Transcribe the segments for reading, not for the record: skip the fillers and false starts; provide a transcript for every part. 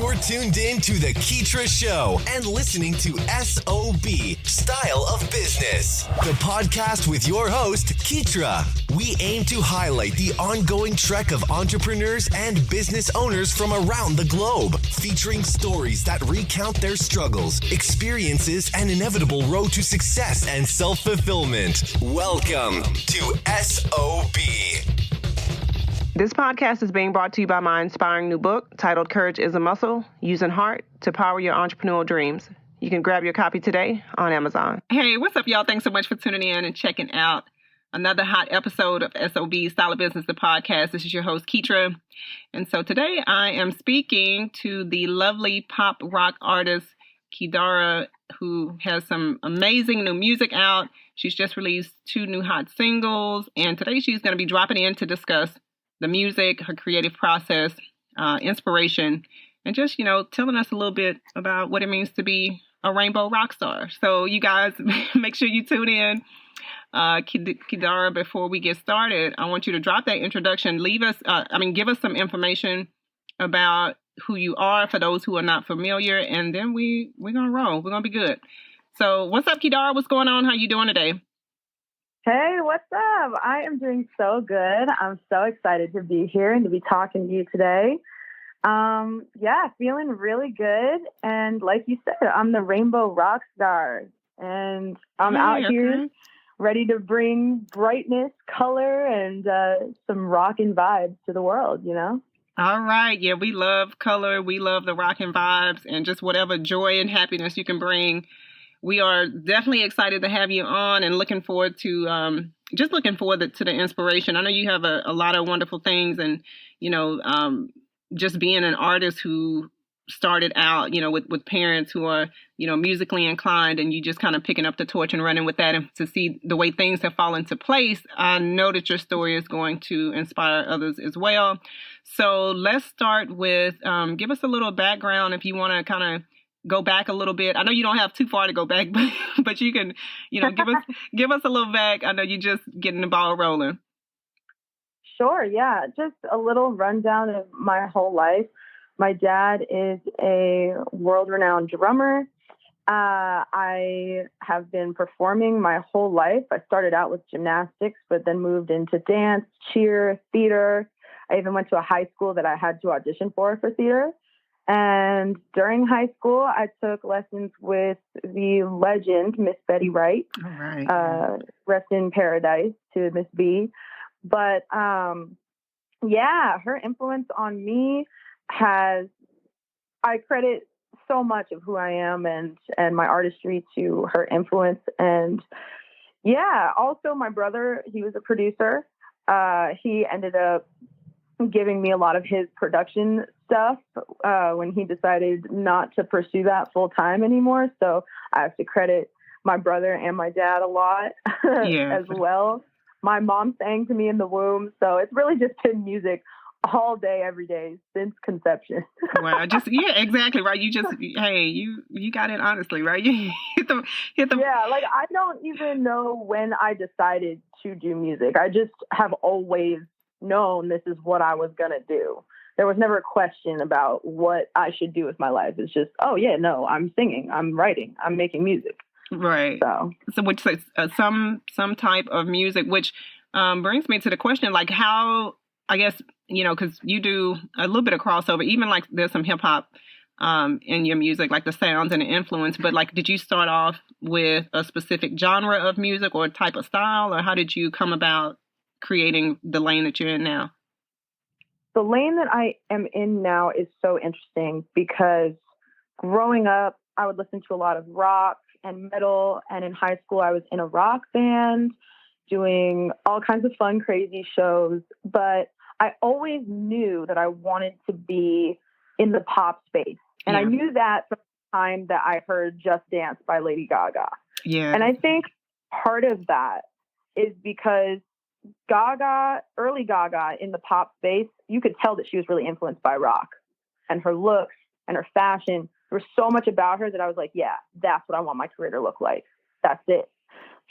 You're tuned in to The Keetria Show and listening to SOB, Style of Business, the podcast with your host, Keetria. We aim to highlight the ongoing trek of entrepreneurs and business owners from around the globe, featuring stories that recount their struggles, experiences, and inevitable road to success and self-fulfillment. Welcome to SOB. This podcast is being brought to you by my inspiring new book titled Courage is a Muscle, Using Heart to Power Your Entrepreneurial Dreams. You can grab your copy today on Amazon. Hey, what's up, y'all? Thanks so much for tuning in and checking out another hot episode of SOB, Style of Business, the podcast. This is your host, Keetria. And so today I am speaking to the lovely pop rock artist, Kidarah, who has some amazing new music out. She's just released 2 new hot singles. And today she's going to be dropping in to discuss the music, her creative process, inspiration, and just, telling us a little bit about what it means to be a Rainbow Rockstar. So you guys, make sure you tune in. Kidarah, before we get started, I want you to drop that introduction. Give us some information about who you are for those who are not familiar, and then we're going to roll. We're going to be good. So what's up, Kidarah? What's going on? How you doing today? Hey, what's up? I am doing so good. I'm so excited to be here and to be talking to you today. Feeling really good. And like you said, I'm the Rainbow Rockstar. And I'm out here ready to bring brightness, color, and some rockin' vibes to the world, All right. Yeah, we love color. We love the rockin' vibes and just whatever joy and happiness you can bring. We are definitely excited to have you on and looking forward to the inspiration. I know you have a lot of wonderful things and, just being an artist who started out, with parents who are, musically inclined, and you just kind of picking up the torch and running with that, and to see the way things have fallen into place. I know that your story is going to inspire others as well. So let's start with, give us a little background if you want to kind of go back a little bit. I know you don't have too far to go back, but you can, give us a little back. I know you're just getting the ball rolling. Sure. Yeah. Just a little rundown of my whole life. My dad is a world-renowned drummer. I have been performing my whole life. I started out with gymnastics, but then moved into dance, cheer, theater. I even went to a high school that I had to audition for theater. And during high school, I took lessons with the legend, Miss Betty Wright. All right. Rest in paradise to Miss B. But, her influence on me I credit so much of who I am and my artistry to her influence. And also my brother, he was a producer. He ended up giving me a lot of his production stuff when he decided not to pursue that full time anymore. So I have to credit my brother and my dad a lot as well. My mom sang to me in the womb. So it's really just been music all day, every day since conception. Wow. Exactly. Right. You just, you got it honestly, right? You hit them. Yeah. Like I don't even know when I decided to do music. I just have always known this is what I was going to do. There was never a question about what I should do with my life. It's just, I'm singing, I'm writing, I'm making music. Right. So which is some type of music, which brings me to the question, like how, I guess, because you do a little bit of crossover, even like there's some hip hop in your music, like the sounds and the influence, but like, did you start off with a specific genre of music or type of style, or how did you come about creating the lane that you're in now? The lane that I am in now is so interesting because growing up, I would listen to a lot of rock and metal. And in high school, I was in a rock band doing all kinds of fun, crazy shows. But I always knew that I wanted to be in the pop space. And I knew that from the time that I heard Just Dance by Lady Gaga. Yeah. And I think part of that is because early Gaga in the pop space, you could tell that she was really influenced by rock, and her looks and her fashion. There was so much about her that I was like, yeah, that's what I want my career to look like. That's it.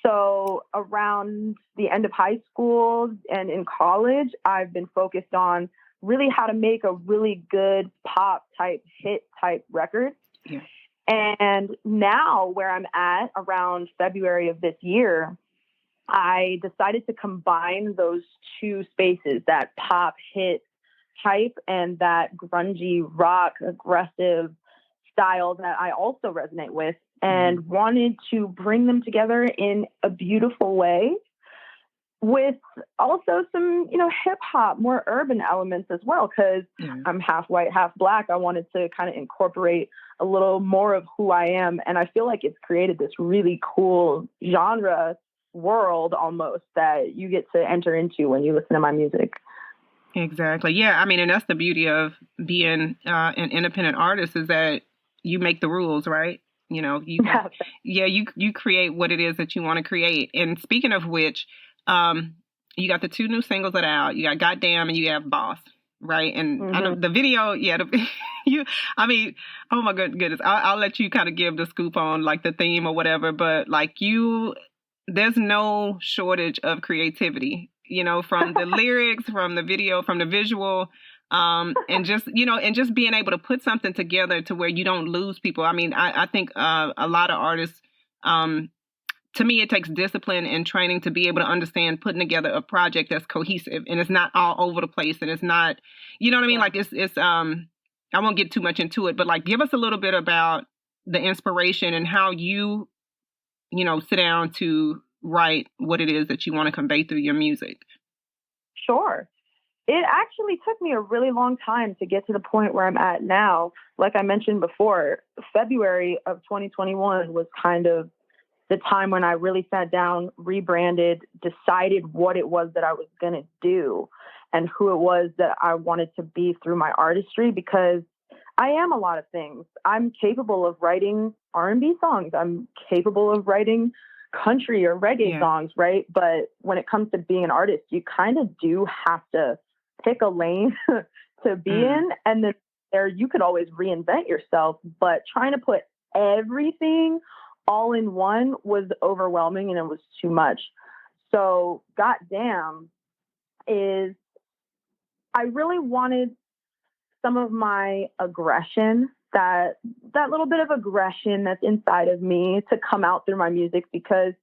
So around the end of high school and in college, I've been focused on really how to make a really good pop type hit type record. Yeah. And now where I'm at around February of this year, I decided to combine those two spaces, that pop hit type and that grungy rock aggressive style that I also resonate with, and wanted to bring them together in a beautiful way with also some, hip hop, more urban elements as well. Cause I'm half white, half black. I wanted to kind of incorporate a little more of who I am. And I feel like it's created this really cool genre world almost that you get to enter into when you listen to my music. Exactly. Yeah. I mean, and that's the beauty of being an independent artist, is that you make the rules, right? You create what it is that you want to create. And speaking of which, you got the two new singles that are out. You got Goddamn and you have Boss, right? And I know the video, oh my goodness. I'll let you kind of give the scoop on like the theme or whatever, but like there's no shortage of creativity, from the lyrics, from the video, from the visual, and just being able to put something together to where you don't lose people. I mean, I think a lot of artists, to me, it takes discipline and training to be able to understand putting together a project that's cohesive and it's not all over the place, and it's not, you know what I mean? Yeah. Like it's I won't get too much into it, but like give us a little bit about the inspiration and how you sit down to write what it is that you want to convey through your music. Sure. It actually took me a really long time to get to the point where I'm at now. Like I mentioned before, February of 2021 was kind of the time when I really sat down, rebranded, decided what it was that I was going to do and who it was that I wanted to be through my artistry, because I am a lot of things. I'm capable of writing R&B songs. I'm capable of writing country or reggae songs, right? But when it comes to being an artist, you kind of do have to pick a lane to be in. And then there you could always reinvent yourself, but trying to put everything all in one was overwhelming and it was too much. So Goddamn is, I really wanted some of my aggression, that little bit of aggression that's inside of me, to come out through my music, because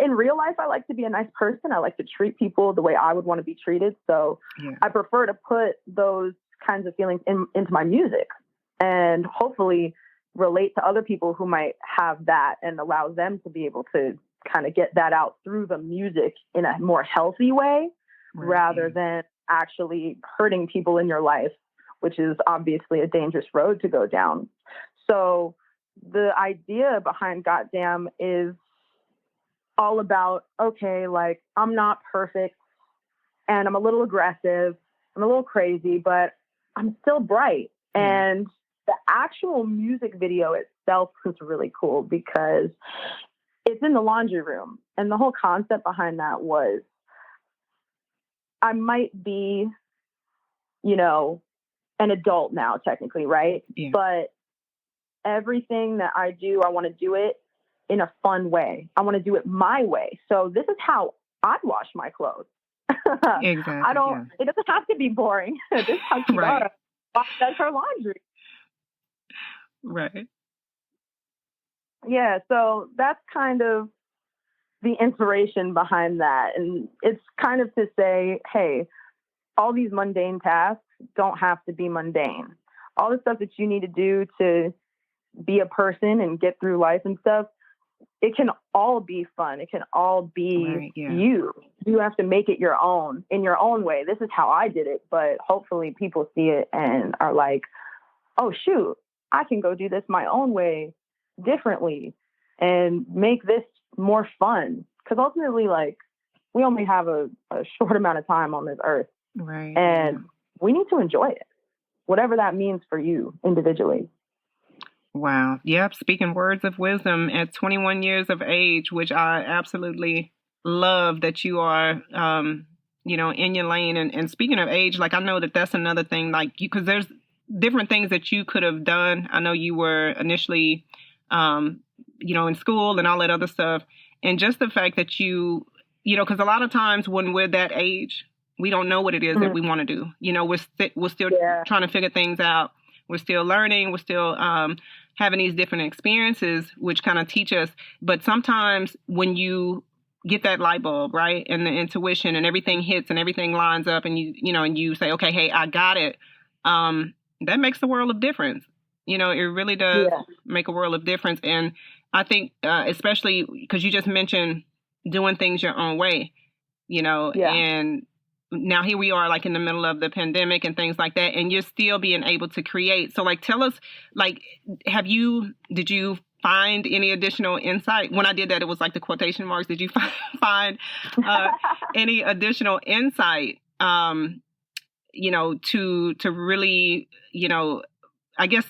in real life, I like to be a nice person. I like to treat people the way I would want to be treated. So I prefer to put those kinds of feelings into my music and hopefully relate to other people who might have that, and allow them to be able to kind of get that out through the music in a more healthy way, rather than actually hurting people in your life, which is obviously a dangerous road to go down. So the idea behind Goddamn is all about, okay, like I'm not perfect and I'm a little aggressive, I'm a little crazy, but I'm still bright. And the actual music video itself was really cool because it's in the laundry room. And the whole concept behind that was, I might be, an adult now, technically, right? Yeah. But everything that I do, I want to do it in a fun way. I want to do it my way. So this is how I wash my clothes. Exactly. It doesn't have to be boring. This is how Kidarah does her laundry. Right. Yeah, so that's kind of the inspiration behind that. And it's kind of to say, hey, all these mundane tasks don't have to be mundane. All the stuff that you need to do to be a person and get through life and stuff, it can all be fun. It can all be you. You have to make it your own, in your own way. This is how I did it, but hopefully people see it and are like, oh, shoot, I can go do this my own way differently and make this more fun. Because ultimately, like, we only have a short amount of time on this earth. Right. And we need to enjoy it, whatever that means for you individually. Wow. Yep. Speaking words of wisdom at 21 years of age, which I absolutely love that you are, in your lane. And speaking of age, like, I know that's another thing, like, because there's different things that you could have done. I know you were initially, in school and all that other stuff. And just the fact that because a lot of times when we're that age, We don't know what it is that we want to do. You know, we're still trying to figure things out. We're still learning. We're still having these different experiences, which kind of teach us. But sometimes when you get that light bulb, right, and the intuition and everything hits and everything lines up, and you say, okay, hey, I got it. That makes a world of difference. You know, it really does make a world of difference. And I think, especially because you just mentioned doing things your own way, you know, and now here we are like in the middle of the pandemic and things like that, and you're still being able to create. So like, tell us, like, did you find any additional insight? When I did that, it was like the quotation marks. Did you find any additional insight, you know, to really, you know, I guess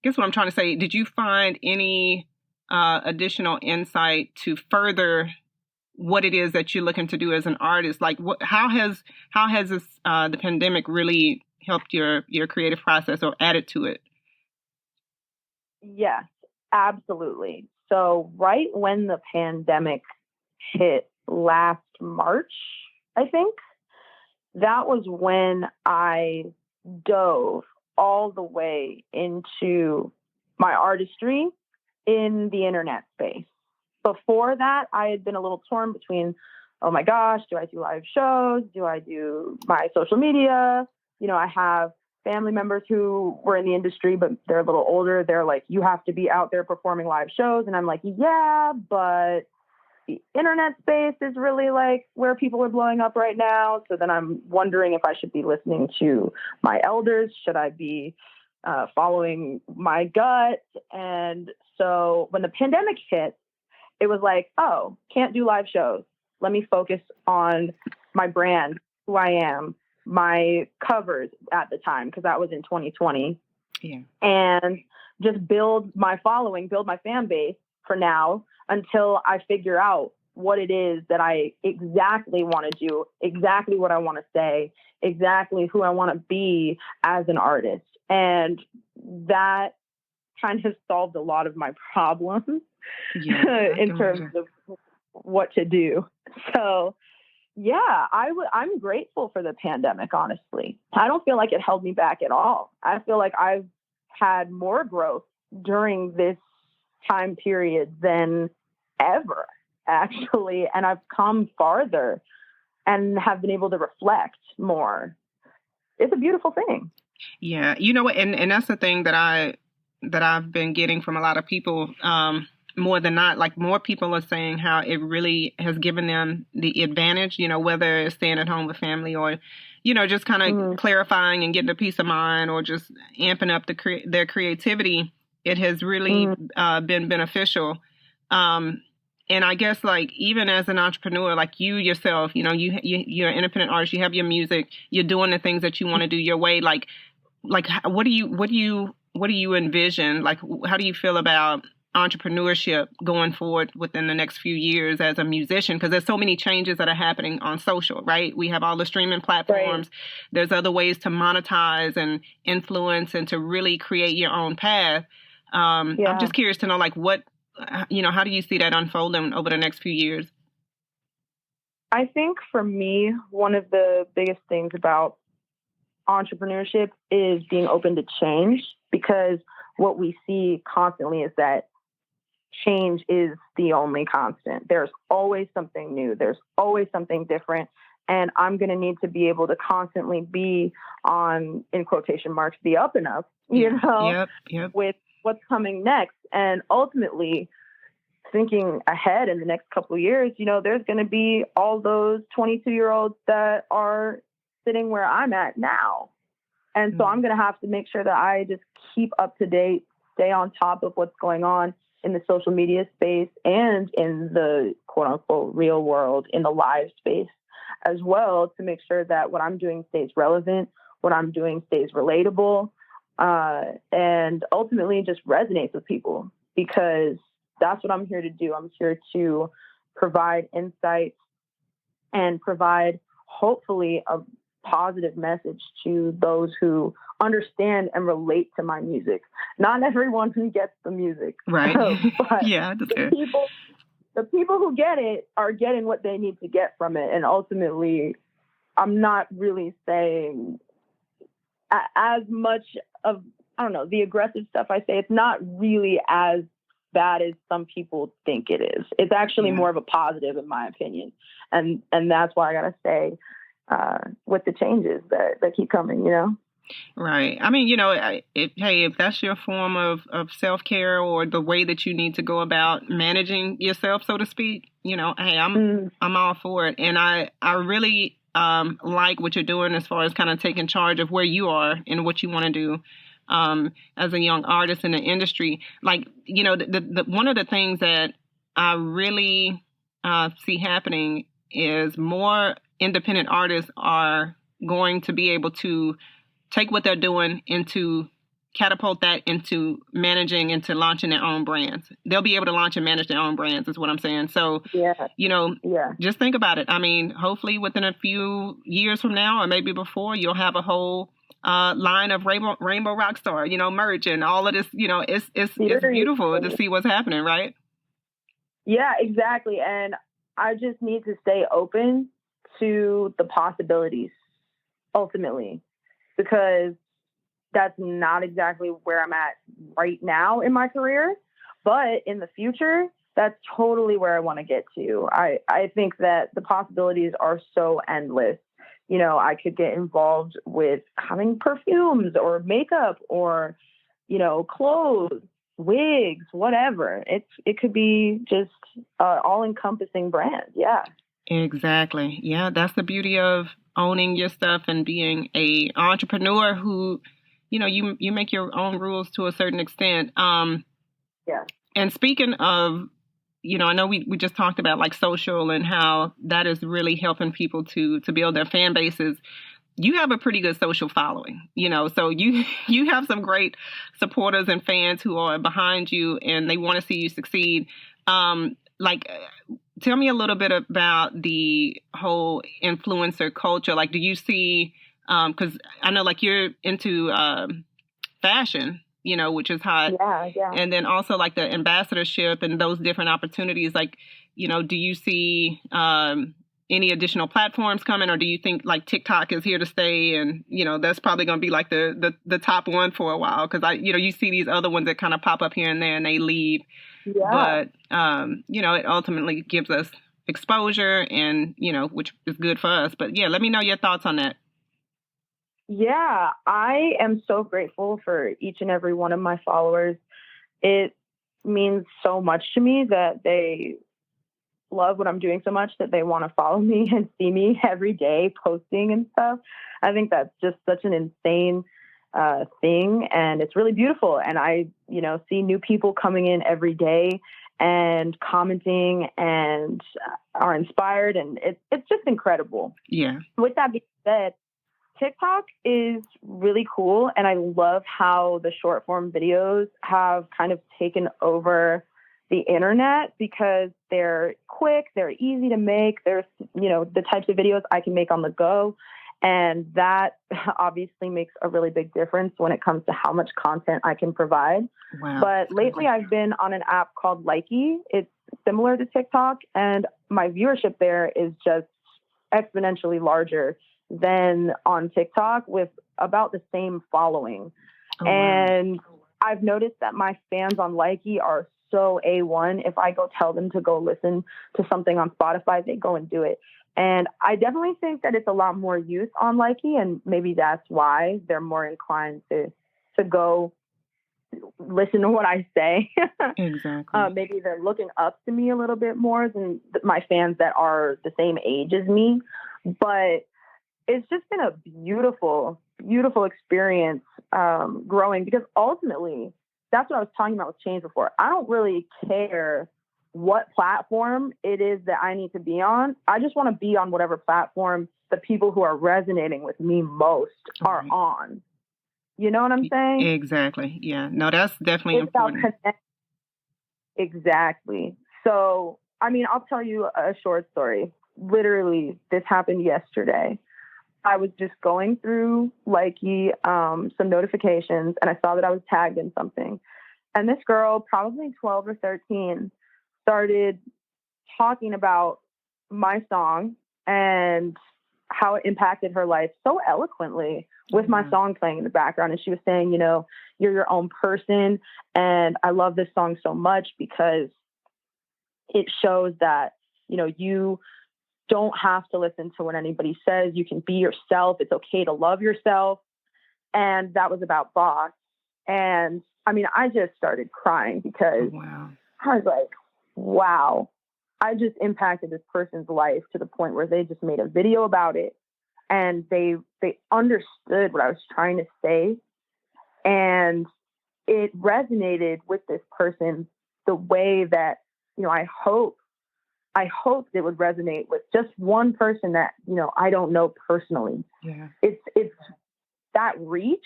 what I'm trying to say, did you find any additional insight to further what it is that you're looking to do as an artist? Like, how has this the pandemic really helped your creative process or added to it? Yes, absolutely. So right when the pandemic hit last March, I think, that was when I dove all the way into my artistry in the internet space. Before that, I had been a little torn between, oh my gosh, do I do live shows? Do I do my social media? You know, I have family members who were in the industry, but they're a little older. They're like, you have to be out there performing live shows. And I'm like, yeah, but the internet space is really like where people are blowing up right now. So then I'm wondering if I should be listening to my elders. Should I be following my gut? And so when the pandemic hit, it was like, oh, can't do live shows. Let me focus on my brand, who I am, my covers at the time, because that was in 2020. Yeah. And just build my following, build my fan base for now until I figure out what it is that I exactly want to do, exactly what I want to say, exactly who I want to be as an artist. And that kind of solved a lot of my problems in terms of what to do. So, yeah, I'm grateful for the pandemic, honestly. I don't feel like it held me back at all. I feel like I've had more growth during this time period than ever, actually. And I've come farther and have been able to reflect more. It's a beautiful thing. Yeah. You know what? And that's the thing that I've been getting from a lot of people, more than not, like more people are saying how it really has given them the advantage, you know, whether it's staying at home with family or, you know, just kind of clarifying and getting a peace of mind or just amping up their creativity. It has really been beneficial. And I guess like even as an entrepreneur, like you yourself, you know, you're an independent artist, you have your music, you're doing the things that you want to do your way. Like what do you envision? Like, how do you feel about entrepreneurship going forward within the next few years as a musician? Because there's so many changes that are happening on social, right? We have all the streaming platforms. Right. There's other ways to monetize and influence and to really create your own path. I'm just curious to know, like, what, you know, how do you see that unfolding over the next few years? I think for me, one of the biggest things about entrepreneurship is being open to change, because what we see constantly is that change is the only constant. There's always something new. There's always something different. And I'm going to need to be able to constantly be on, in quotation marks, the up and up, you know, with what's coming next. And ultimately thinking ahead in the next couple of years, you know, there's going to be all those 22-year-olds that are sitting where I'm at now. And so I'm going to have to make sure that I just keep up to date, stay on top of what's going on in the social media space and in the quote unquote real world, in the live space as well, to make sure that what I'm doing stays relevant, what I'm doing stays relatable, and ultimately just resonates with people, because that's what I'm here to do. I'm here to provide insights and provide hopefully a positive message to those who understand and relate to my music. Not everyone who gets the music. Right. But the people who get it are getting what they need to get from it. And ultimately, I'm not really saying as much of, I don't know, the aggressive stuff I say. It's not really as bad as some people think it is. It's actually more of a positive, in my opinion. And that's why I got to stay with the changes that keep coming, you know? Right. I mean, if that's your form of self-care or the way that you need to go about managing yourself, so to speak, hey, I'm all for it. And I really like what you're doing as far as kind of taking charge of where you are and what you want to do as a young artist in the industry. Like, the one of the things that I really see happening is more independent artists are going to be able to take what they're doing into catapult that into managing, into launching their own brands. They'll be able to launch and manage their own brands is what I'm saying. So, just think about it. I mean, hopefully within a few years from now, or maybe before, you'll have a whole line of Rainbow Rockstar, merch and all of this, it's beautiful to see what's happening, right? Yeah, exactly. And I just need to stay open to the possibilities ultimately, because that's not exactly where I'm at right now in my career. But in the future, that's totally where I want to get to. I think that the possibilities are so endless. I could get involved with having perfumes or makeup or, clothes, wigs, whatever. It could be just all-encompassing brand. Yeah. Exactly. Yeah, that's the beauty of owning your stuff and being a entrepreneur who, you make your own rules to a certain extent. Yeah. And speaking of, I know we just talked about like social and how that is really helping people to build their fan bases. You have a pretty good social following, so you have some great supporters and fans who are behind you and they want to see you succeed. Tell me a little bit about the whole influencer culture. Like, do you see, because I know like you're into fashion, which is hot. Yeah. And then also like the ambassadorship and those different opportunities. Like, do you see any additional platforms coming, or do you think like TikTok is here to stay and, that's probably going to be like the top one for a while? Because you see these other ones that kind of pop up here and there and they leave. Yeah. But, it ultimately gives us exposure and, which is good for us. But yeah, let me know your thoughts on that. Yeah, I am so grateful for each and every one of my followers. It means so much to me that they love what I'm doing so much that they want to follow me and see me every day posting and stuff. I think that's just such an insane thing, and it's really beautiful. And I, see new people coming in every day and commenting and are inspired, and it's just incredible. Yeah. With that being said, TikTok is really cool, and I love how the short form videos have kind of taken over the internet because they're quick, they're easy to make. There's, the types of videos I can make on the go. And that obviously makes a really big difference when it comes to how much content I can provide. Wow. But lately I've been on an app called Likey. It's similar to TikTok, and my viewership there is just exponentially larger than on TikTok with about the same following. Oh, and wow. I've noticed that my fans on Likey are so A1. If I go tell them to go listen to something on Spotify, they go and do it. And I definitely think that it's a lot more youth on Likey, and maybe that's why they're more inclined to go listen to what I say. Exactly. Maybe they're looking up to me a little bit more than my fans that are the same age as me. But it's just been a beautiful, beautiful experience growing, because ultimately, that's what I was talking about with change before. I don't really care what platform it is that I need to be on. I just want to be on whatever platform the people who are resonating with me most are on. You know what I'm saying? Exactly. Yeah. No, that's definitely important. Exactly. So, I mean, I'll tell you a short story. Literally, this happened yesterday. I was just going through Likey, some notifications, and I saw that I was tagged in something. And this girl, probably 12 or 13, started talking about my song and how it impacted her life so eloquently with my song playing in the background. And she was saying, you know, you're your own person. And I love this song so much because it shows that, you know, you don't have to listen to what anybody says. You can be yourself. It's okay to love yourself. And that was about Boss. And I mean, I just started crying because I was like, wow, I just impacted this person's life to the point where they just made a video about it. And they understood what I was trying to say. And it resonated with this person the way that, you know, I hoped it would resonate with just one person that, you know, I don't know personally. Yeah. It's that reach,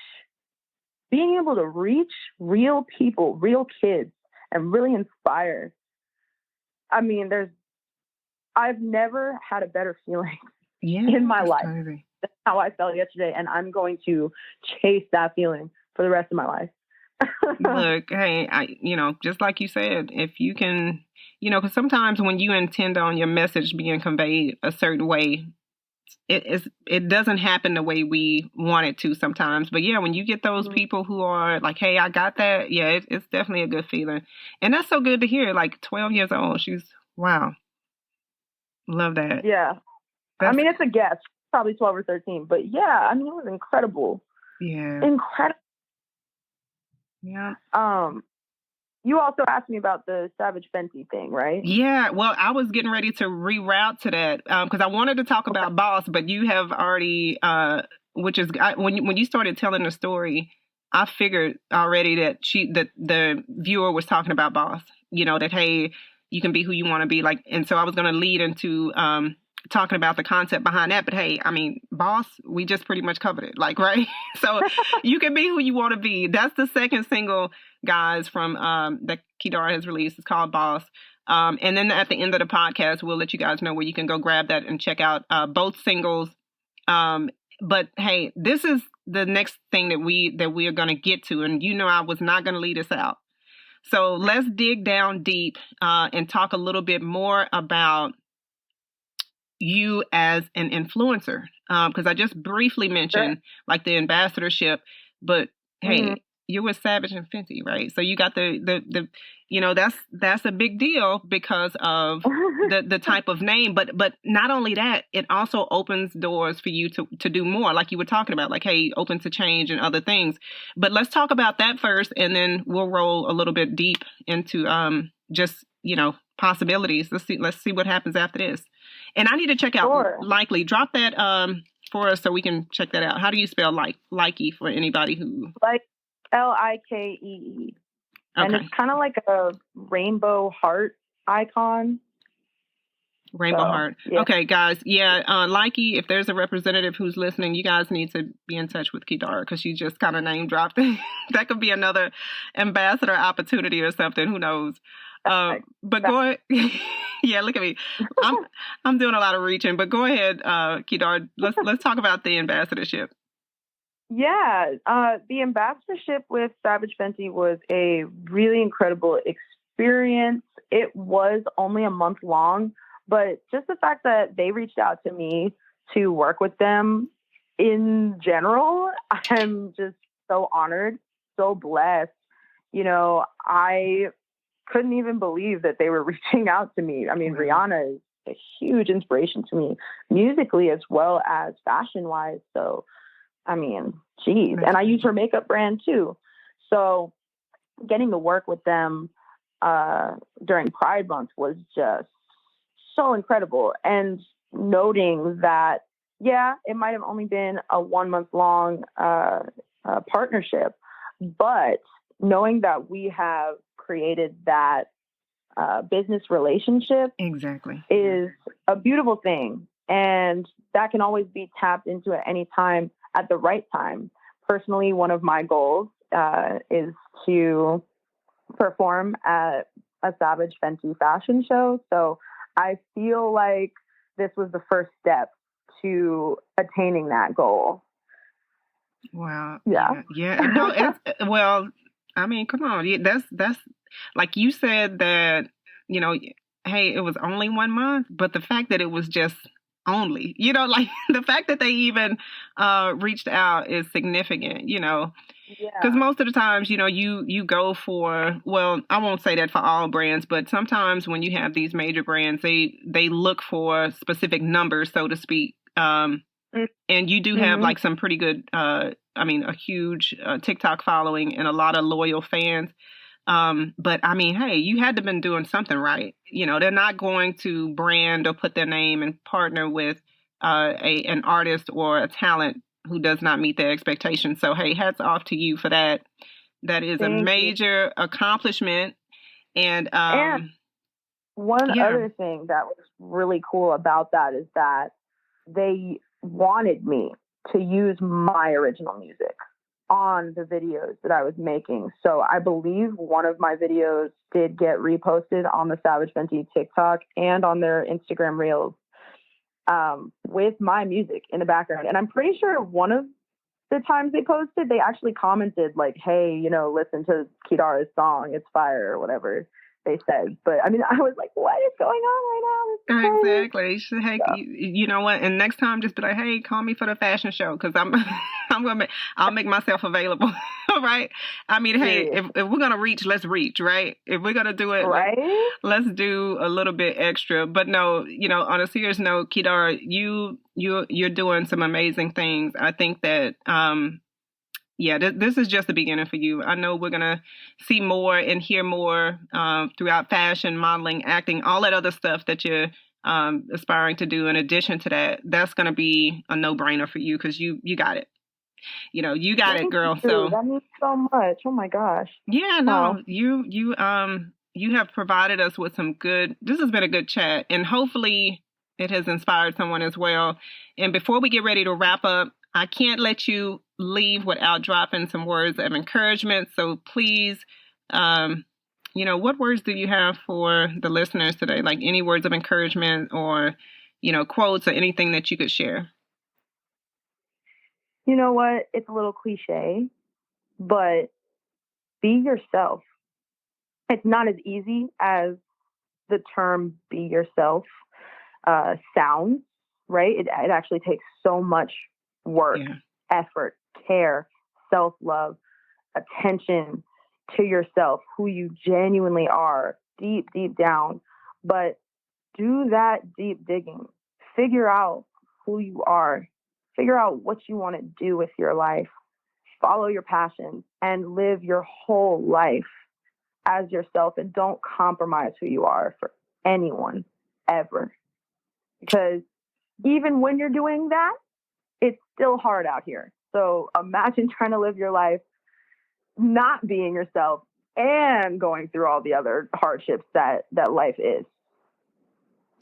being able to reach real people, real kids, and really inspire. I mean, I've never had a better feeling in my life. Crazy. That's how I felt yesterday. And I'm going to chase that feeling for the rest of my life. Look, hey, you know, just like you said, if you can, you know, because sometimes when you intend on your message being conveyed a certain way, it doesn't happen the way we want it to sometimes. But yeah, when you get those people who are like, hey, I got that. Yeah, it's definitely a good feeling. And that's so good to hear. Like 12 years old. Wow. Love that. Yeah. I mean, it's a guess, probably 12 or 13. But yeah, I mean, it was incredible. Yeah. Incredible. Yeah. You also asked me about the Savage Fenty thing, right? Yeah. Well, I was getting ready to reroute to that because I wanted to talk about Boss, but you have already, when you started telling the story, I figured already that the viewer was talking about Boss. You know, that hey, you can be who you want to be, like, and so I was going to lead into talking about the concept behind that. But hey, I mean, Boss, we just pretty much covered it, like, right? So you can be who you want to be. That's the second single, guys, from that Kidarah has released. It's called Boss. And then at the end of the podcast, we'll let you guys know where you can go grab that and check out both singles. But hey, this is the next thing that we are going to get to. And you know, I was not going to lead us out. So let's dig down deep and talk a little bit more about you as an influencer. Because I just briefly mentioned like the ambassadorship, but hey, you're with Savage and Fenty, right? So you got the you know, that's a big deal because of the type of name. But not only that, it also opens doors for you to do more, like you were talking about, like, hey, open to change and other things. But let's talk about that first, and then we'll roll a little bit deep into just, you know, possibilities. Let's see what happens after this. And I need to check out Likely. Drop that for us so we can check that out. How do you spell Likey for anybody who like Likee? And it's kind of like a rainbow heart icon. Rainbow heart. Yeah. Okay, guys. Yeah, Likey, if there's a representative who's listening, you guys need to be in touch with Kidarah because she just kind of name dropped it. That could be another ambassador opportunity or something. Who knows? But go ahead. Yeah, look at me. I'm doing a lot of reaching, but go ahead, Kidarah. Let's talk about the ambassadorship. Yeah, the ambassadorship with Savage Fenty was a really incredible experience. It was only a month long, but just the fact that they reached out to me to work with them in general, I'm just so honored, so blessed. You know, I couldn't even believe that they were reaching out to me. I mean, Rihanna is a huge inspiration to me musically as well as fashion-wise. So, I mean, geez. And I use her makeup brand too. So getting to work with them during Pride Month was just so incredible. And noting that, yeah, it might have only been a 1 month long partnership, but knowing that we have created that business relationship is a beautiful thing. And that can always be tapped into at any time at the right time. Personally, one of my goals is to perform at a Savage Fenty fashion show. So I feel like this was the first step to attaining that goal. Wow. Yeah. No, well, I mean, come on. That's like you said that, you know, hey, it was only 1 month, but the fact that it was just only. Like the fact that they even reached out is significant, because most of the times, you go for, well, I won't say that for all brands, but sometimes when you have these major brands, they look for specific numbers, so to speak. And you do have like some pretty good, a huge TikTok following and a lot of loyal fans. But I mean, hey, you had to been doing something right. They're not going to brand or put their name and partner with an artist or a talent who does not meet their expectations. So, hey, hats off to you for that. That is a major accomplishment. And one other thing that was really cool about that is that they wanted me to use my original music on the videos that I was making. So I believe one of my videos did get reposted on the Savage Fenty TikTok and on their Instagram Reels with my music in the background. And I'm pretty sure one of the times they posted, they actually commented like, hey, listen to Kidarah's song. It's fire or whatever they said. But I mean, I was like, what is going on right now? Exactly. Hey, you know what? And next time, just be like, hey, call me for the fashion show, because I'll make myself available. Right? I mean, hey, if we're gonna reach, let's reach, right? If we're gonna do it, right, let's do a little bit extra. But no, on a serious note, Kidarah, you're doing some amazing things. I think that this is just the beginning for you. I know we're going to see more and hear more throughout fashion, modeling, acting, all that other stuff that you're aspiring to do. In addition to that, that's going to be a no-brainer for you, because you got it. You got it, girl. So that means so much. Oh my gosh. Yeah, no, you have provided us with some good. This has been a good chat, and hopefully it has inspired someone as well. And before we get ready to wrap up, I can't let you leave without dropping some words of encouragement. So please, what words do you have for the listeners today? Like any words of encouragement or, quotes or anything that you could share? You know what? It's a little cliche, but be yourself. It's not as easy as the term be yourself sounds, right? It actually takes so much work, effort, care, self-love, attention to yourself, who you genuinely are, deep down. But do that deep digging. Figure out who you are. Figure out what you want to do with your life. Follow your passions and live your whole life as yourself, and don't compromise who you are for anyone ever. Because even when you're doing that, it's still hard out here. So imagine trying to live your life not being yourself and going through all the other hardships that life is.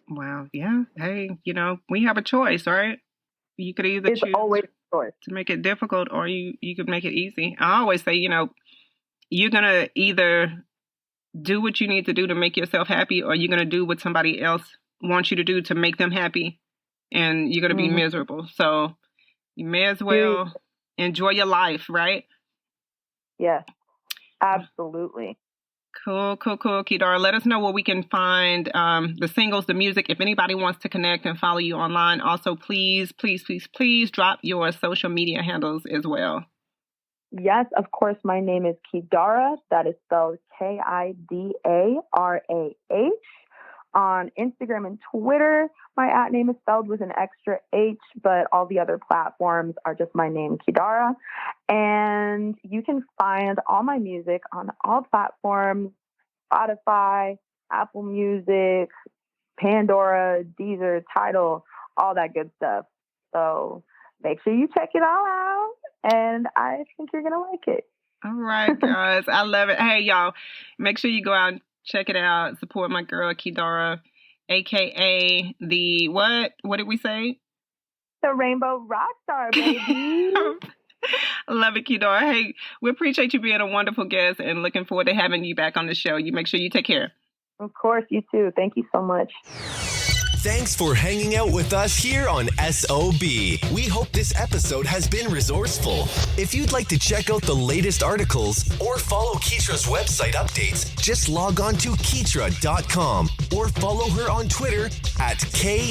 Wow. Yeah. Hey, we have a choice, right? You could either choose always a choice to make it difficult, or you could make it easy. I always say, you're going to either do what you need to do to make yourself happy, or you're going to do what somebody else wants you to do to make them happy, and you're going to be miserable. So you may as well enjoy your life, right? Yes, absolutely. Cool. Kidarah, let us know where we can find the singles, the music, if anybody wants to connect and follow you online. Also, please drop your social media handles as well. Yes, of course. My name is Kidarah. That is spelled Kidarah. On Instagram and Twitter, my @name is spelled with an extra H, but all the other platforms are just my name, Kidarah. And you can find all my music on all platforms: Spotify, Apple Music, Pandora, Deezer, Tidal, all that good stuff. So make sure you check it all out, and I think you're going to like it. All right, guys. I love it. Hey, y'all, make sure you go out and check it out. Support my girl, Kidarah, a.k.a. the what? What did we say? The Rainbow Rockstar, baby. I love it, Kidarah. Hey, we appreciate you being a wonderful guest and looking forward to having you back on the show. You make sure you take care. Of course, you too. Thank you so much. Thanks for hanging out with us here on SOB. We hope this episode has been resourceful. If you'd like to check out the latest articles or follow Keetria's website updates, just log on to Keetria.com or follow her on Twitter at KEETRIA.